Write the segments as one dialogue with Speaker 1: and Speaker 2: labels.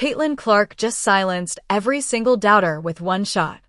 Speaker 1: Caitlyn Clark just silenced every single doubter with one shot.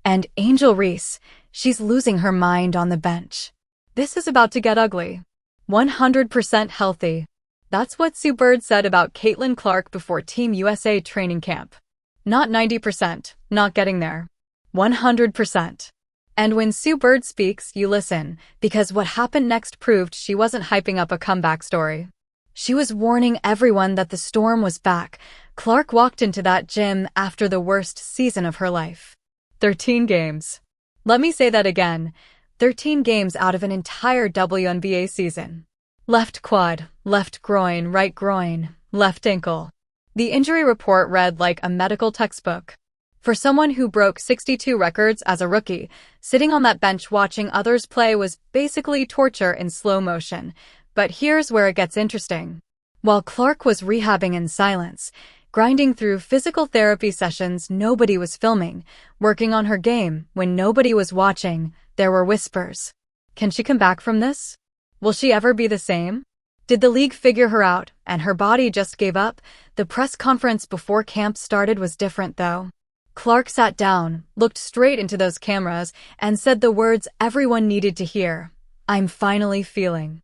Speaker 1: And Angel Reese, she's losing her mind on the bench. This is about to get ugly. 100% healthy. That's what Sue Bird said about Caitlyn Clark before Team USA training camp. Not 90%, not getting there. 100%. And when Sue Bird speaks, you listen, because what happened next proved she wasn't hyping up a comeback story. She was warning everyone that the storm was back. Clark walked into that gym after the worst season of her life. 13 games. Let me say that again. 13 games out of an entire WNBA season. Left quad, left groin, right groin, left ankle. The injury report read like a medical textbook. For someone who broke 62 records as a rookie, sitting on that bench watching others play was basically torture in slow motion. But here's where it gets interesting. While Clark was rehabbing in silence, grinding through physical therapy sessions nobody was filming, working on her game when nobody was watching, there were whispers. Can she come back from this? Will she ever be the same? Did the league figure her out and her body just gave up? The press conference before camp started was different though. Clark sat down, looked straight into those cameras, and said the words everyone needed to hear. I'm finally feeling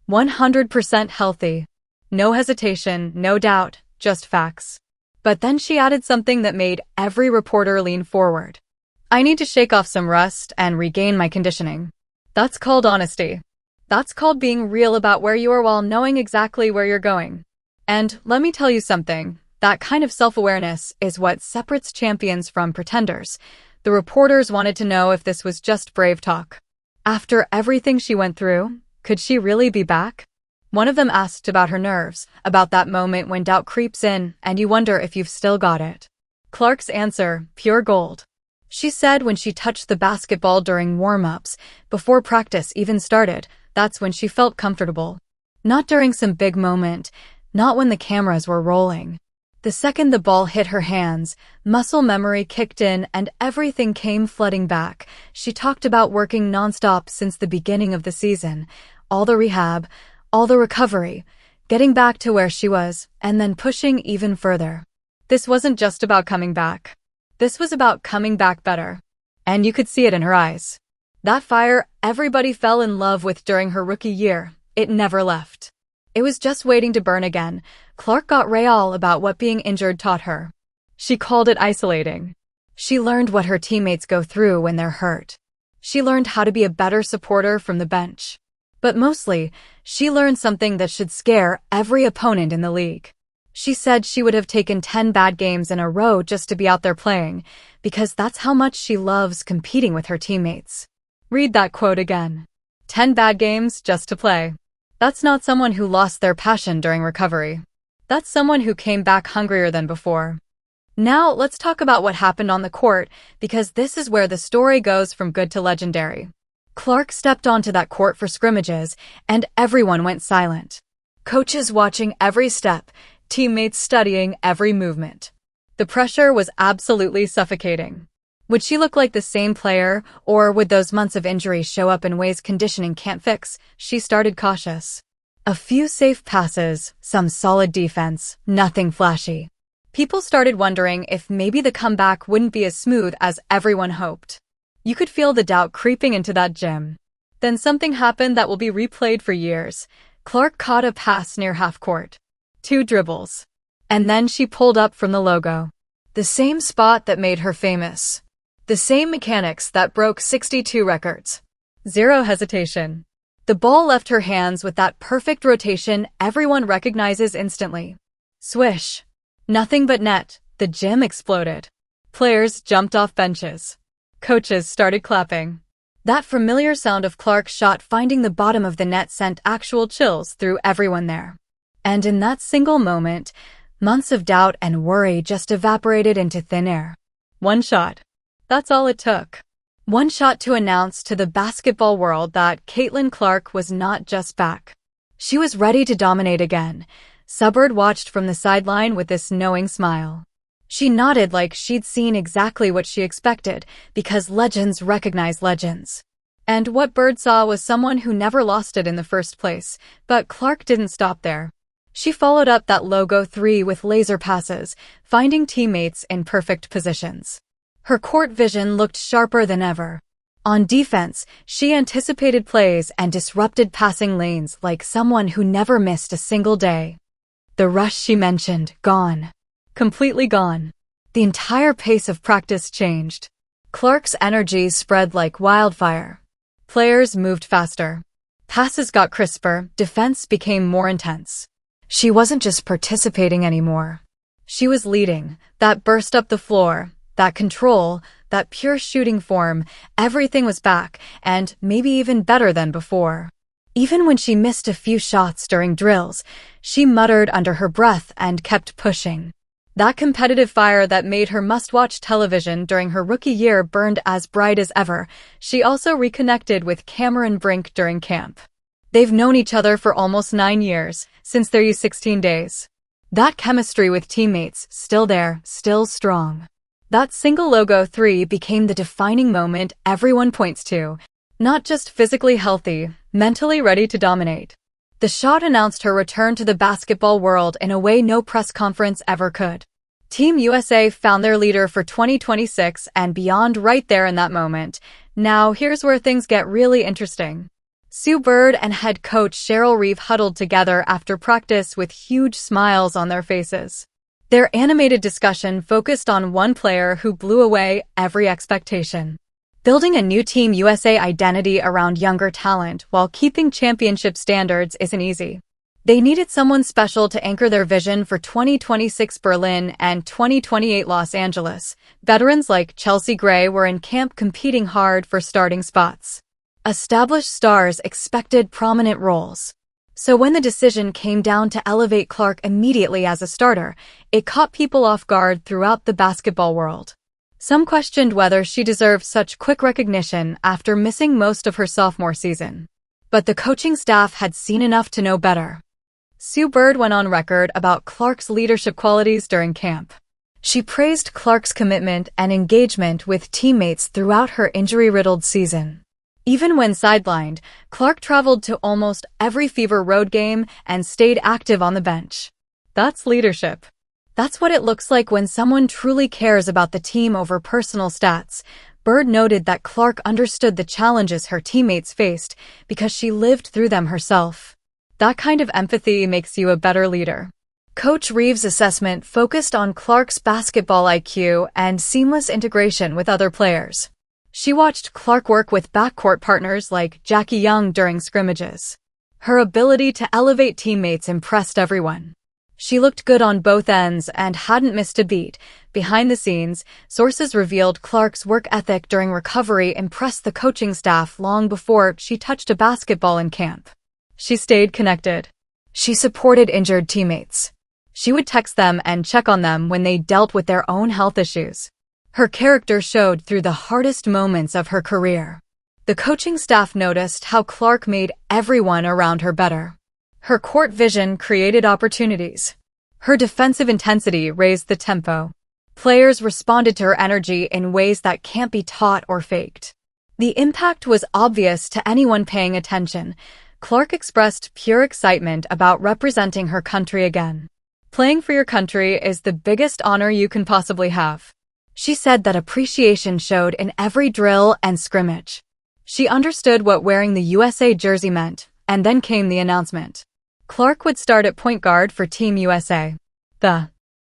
Speaker 1: 100% healthy. No hesitation, no doubt, just facts. But then she added something that made every reporter lean forward. I need to shake off some rust and regain my conditioning. That's called honesty. That's called being real about where you are while knowing exactly where you're going. And let me tell you something, that kind of self-awareness is what separates champions from pretenders. The reporters wanted to know if this was just brave talk. After everything she went through, could she really be back? One of them asked about her nerves, about that moment when doubt creeps in and you wonder if you've still got it. Clark's answer, pure gold. She said when she touched the basketball during warm-ups, before practice even started, that's when she felt comfortable. Not during some big moment, not when the cameras were rolling. The second the ball hit her hands, muscle memory kicked in and everything came flooding back. She talked about working nonstop since the beginning of the season. All the rehab, all the recovery, getting back to where she was, and then pushing even further. This wasn't just about coming back. This was about coming back better. And you could see it in her eyes. That fire everybody fell in love with during her rookie year, it never left. It was just waiting to burn again. Clark got real about what being injured taught her. She called it isolating. She learned what her teammates go through when they're hurt. She learned how to be a better supporter from the bench. But mostly, she learned something that should scare every opponent in the league. She said she would have taken 10 bad games in a row just to be out there playing, because that's how much she loves competing with her teammates. Read that quote again. 10 bad games just to play. That's not someone who lost their passion during recovery. That's someone who came back hungrier than before. Now, let's talk about what happened on the court, because this is where the story goes from good to legendary. Clark stepped onto that court for scrimmages, and everyone went silent. Coaches watching every step, teammates studying every movement. The pressure was absolutely suffocating. Would she look like the same player, or would those months of injury show up in ways conditioning can't fix? She started cautious. A few safe passes, some solid defense, nothing flashy. People started wondering if maybe the comeback wouldn't be as smooth as everyone hoped. You could feel the doubt creeping into that gym. Then something happened that will be replayed for years. Clark caught a pass near half court. 2 dribbles. And then she pulled up from the logo. The same spot that made her famous. The same mechanics that broke 62 records. Zero hesitation. The ball left her hands with that perfect rotation everyone recognizes instantly. Swish. Nothing but net. The gym exploded. Players jumped off benches. Coaches started clapping. That familiar sound of Clark's shot finding the bottom of the net sent actual chills through everyone there. And in that single moment, months of doubt and worry just evaporated into thin air. One shot. That's all it took. One shot to announce to the basketball world that Caitlyn Clark was not just back. She was ready to dominate again. Subbird watched from the sideline with this knowing smile. She nodded like she'd seen exactly what she expected, because legends recognize legends. And what Bird saw was someone who never lost it in the first place. But Clark didn't stop there. She followed up that logo 3 with laser passes, finding teammates in perfect positions. Her court vision looked sharper than ever. On defense, she anticipated plays and disrupted passing lanes like someone who never missed a single day. The rush she mentioned, gone. Completely gone. The entire pace of practice changed. Clark's energy spread like wildfire. Players moved faster. Passes got crisper, defense became more intense. She wasn't just participating anymore. She was leading. That burst up the floor, that control, that pure shooting form, everything was back, and maybe even better than before. Even when she missed a few shots during drills, she muttered under her breath and kept pushing. That competitive fire that made her must-watch television during her rookie year burned as bright as ever. She also reconnected with Cameron Brink during camp. They've known each other for almost 9 years, since their U16 days. That chemistry with teammates, still there, still strong. That single logo 3 became the defining moment everyone points to. Not just physically healthy, mentally ready to dominate. The shot announced her return to the basketball world in a way no press conference ever could. Team USA found their leader for 2026 and beyond right there in that moment. Now here's where things get really interesting. Sue Bird and head coach Cheryl Reeve huddled together after practice with huge smiles on their faces. Their animated discussion focused on one player who blew away every expectation. Building a new Team USA identity around younger talent while keeping championship standards isn't easy. They needed someone special to anchor their vision for 2026 Berlin and 2028 Los Angeles. Veterans like Chelsea Gray were in camp competing hard for starting spots. Established stars expected prominent roles. So when the decision came down to elevate Clark immediately as a starter, it caught people off guard throughout the basketball world. Some questioned whether she deserved such quick recognition after missing most of her sophomore season. But the coaching staff had seen enough to know better. Sue Bird went on record about Clark's leadership qualities during camp. She praised Clark's commitment and engagement with teammates throughout her injury-riddled season. Even when sidelined, Clark traveled to almost every Fever road game and stayed active on the bench. That's leadership. That's what it looks like when someone truly cares about the team over personal stats. Bird noted that Clark understood the challenges her teammates faced because she lived through them herself. That kind of empathy makes you a better leader. Coach Reeves' assessment focused on Clark's basketball IQ and seamless integration with other players. She watched Clark work with backcourt partners like Jackie Young during scrimmages. Her ability to elevate teammates impressed everyone. She looked good on both ends and hadn't missed a beat. Behind the scenes, sources revealed Clark's work ethic during recovery impressed the coaching staff long before she touched a basketball in camp. She stayed connected. She supported injured teammates. She would text them and check on them when they dealt with their own health issues. Her character showed through the hardest moments of her career. The coaching staff noticed how Clark made everyone around her better. Her court vision created opportunities. Her defensive intensity raised the tempo. Players responded to her energy in ways that can't be taught or faked. The impact was obvious to anyone paying attention. Clark expressed pure excitement about representing her country again. Playing for your country is the biggest honor you can possibly have. She said that appreciation showed in every drill and scrimmage. She understood what wearing the USA jersey meant, and then came the announcement. Clark would start at point guard for Team USA. The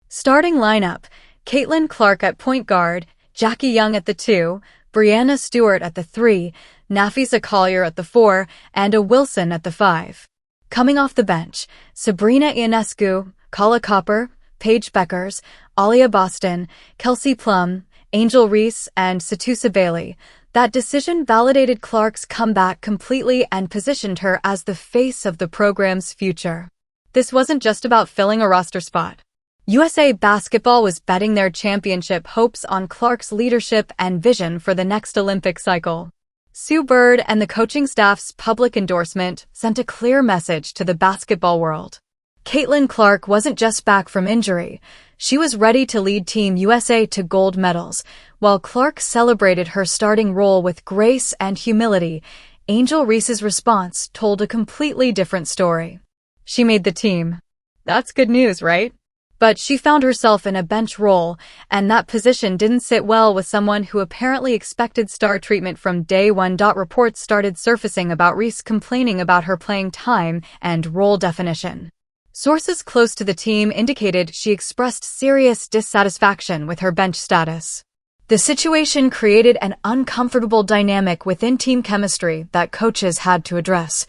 Speaker 1: starting lineup: Caitlyn Clark at point guard, Jackie Young at the 2, Brianna Stewart at the 3, Nafisa Collier at the 4, and a Wilson at the 5. Coming off the bench, Sabrina Ionescu, Kala Copper, Paige Beckers, Alia Boston, Kelsey Plum, Angel Reese, and Satusa Bailey. That decision validated Clark's comeback completely and positioned her as the face of the program's future. This wasn't just about filling a roster spot. USA Basketball was betting their championship hopes on Clark's leadership and vision for the next Olympic cycle. Sue Bird and the coaching staff's public endorsement sent a clear message to the basketball world. Caitlyn Clark wasn't just back from injury. She was ready to lead Team USA to gold medals. While Clark celebrated her starting role with grace and humility, Angel Reese's response told a completely different story. She made the team. That's good news, right? But she found herself in a bench role, and that position didn't sit well with someone who apparently expected star treatment from day one. Reports started surfacing about Reese complaining about her playing time and role definition. Sources close to the team indicated she expressed serious dissatisfaction with her bench status. The situation created an uncomfortable dynamic within team chemistry that coaches had to address.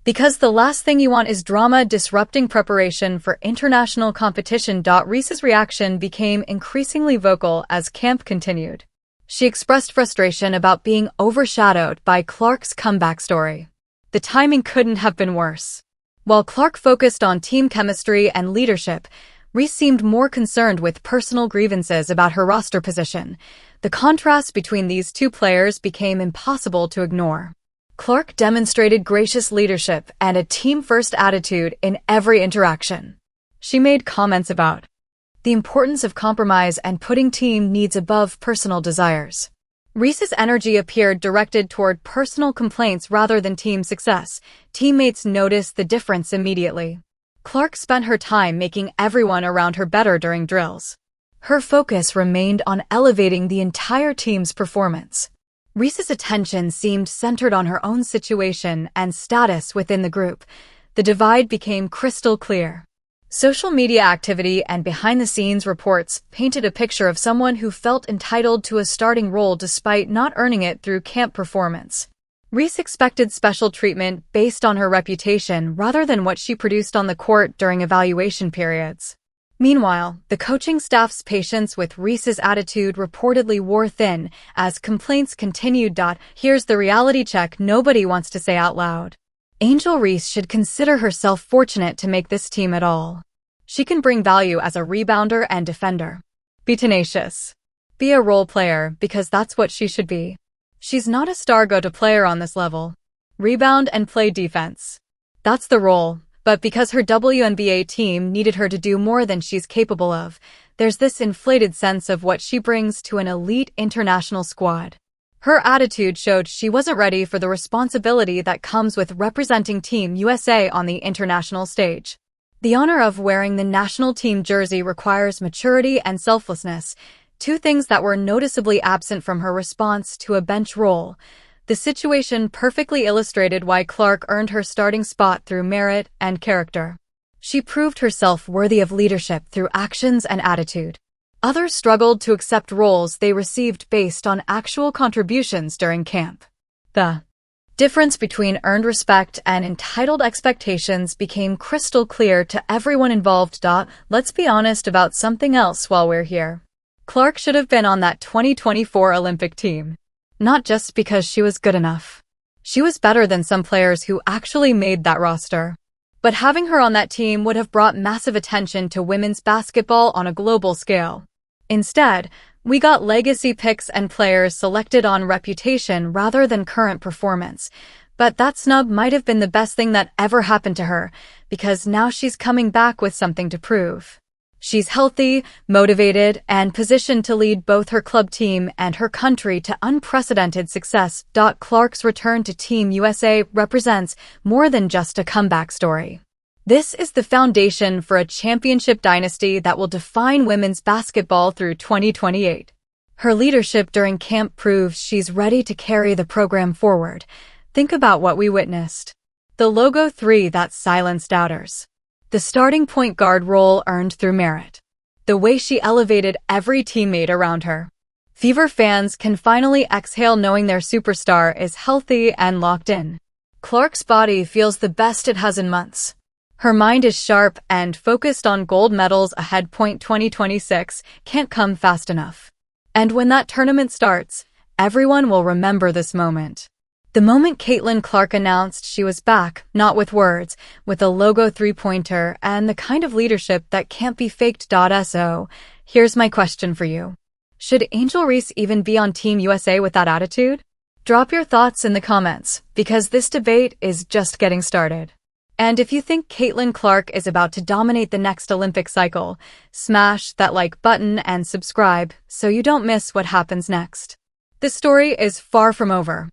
Speaker 1: Because the last thing you want is drama disrupting preparation for international competition. Reese's reaction became increasingly vocal as camp continued. She expressed frustration about being overshadowed by Clark's comeback story. The timing couldn't have been worse. While Clark focused on team chemistry and leadership, Reese seemed more concerned with personal grievances about her roster position. The contrast between these two players became impossible to ignore. Clark demonstrated gracious leadership and a team-first attitude in every interaction. She made comments about the importance of compromise and putting team needs above personal desires. Reese's energy appeared directed toward personal complaints rather than team success. Teammates noticed the difference immediately. Clark spent her time making everyone around her better during drills. Her focus remained on elevating the entire team's performance. Reese's attention seemed centered on her own situation and status within the group. The divide became crystal clear. Social media activity and behind-the-scenes reports painted a picture of someone who felt entitled to a starting role despite not earning it through camp performance. Reese expected special treatment based on her reputation rather than what she produced on the court during evaluation periods. Meanwhile, the coaching staff's patience with Reese's attitude reportedly wore thin as complaints continued. Here's the reality check nobody wants to say out loud. Angel Reese should consider herself fortunate to make this team at all. She can bring value as a rebounder and defender. Be tenacious. Be a role player because that's what she should be. She's not a star go-to player on this level. Rebound and play defense. That's the role. But because her WNBA team needed her to do more than she's capable of, there's this inflated sense of what she brings to an elite international squad. Her attitude showed she wasn't ready for the responsibility that comes with representing Team USA on the international stage. The honor of wearing the national team jersey requires maturity and selflessness, two things that were noticeably absent from her response to a bench role. The situation perfectly illustrated why Clark earned her starting spot through merit and character. She proved herself worthy of leadership through actions and attitude. Others struggled to accept roles they received based on actual contributions during camp. The difference between earned respect and entitled expectations became crystal clear to everyone involved. Let's be honest about something else while we're here. Clark should have been on that 2024 Olympic team. Not just because she was good enough. She was better than some players who actually made that roster. But having her on that team would have brought massive attention to women's basketball on a global scale. Instead, we got legacy picks and players selected on reputation rather than current performance. But that snub might have been the best thing that ever happened to her, because now she's coming back with something to prove. She's healthy, motivated, and positioned to lead both her club team and her country to unprecedented success. Clark's return to Team USA represents more than just a comeback story. This is the foundation for a championship dynasty that will define women's basketball through 2028. Her leadership during camp proves she's ready to carry the program forward. Think about what we witnessed. The logo 3 that silenced doubters. The starting point guard role earned through merit. The way she elevated every teammate around her. Fever fans can finally exhale knowing their superstar is healthy and locked in. Clark's body feels the best it has in months. Her mind is sharp and focused on gold medals ahead. 2026 can't come fast enough. And when that tournament starts, everyone will remember this moment. The moment Caitlyn Clark announced she was back, not with words, with a logo 3-pointer and the kind of leadership that can't be faked. So, here's my question for you. Should Angel Reese even be on Team USA with that attitude? Drop your thoughts in the comments, because this debate is just getting started. And if you think Caitlyn Clark is about to dominate the next Olympic cycle, smash that like button and subscribe so you don't miss what happens next. The story is far from over.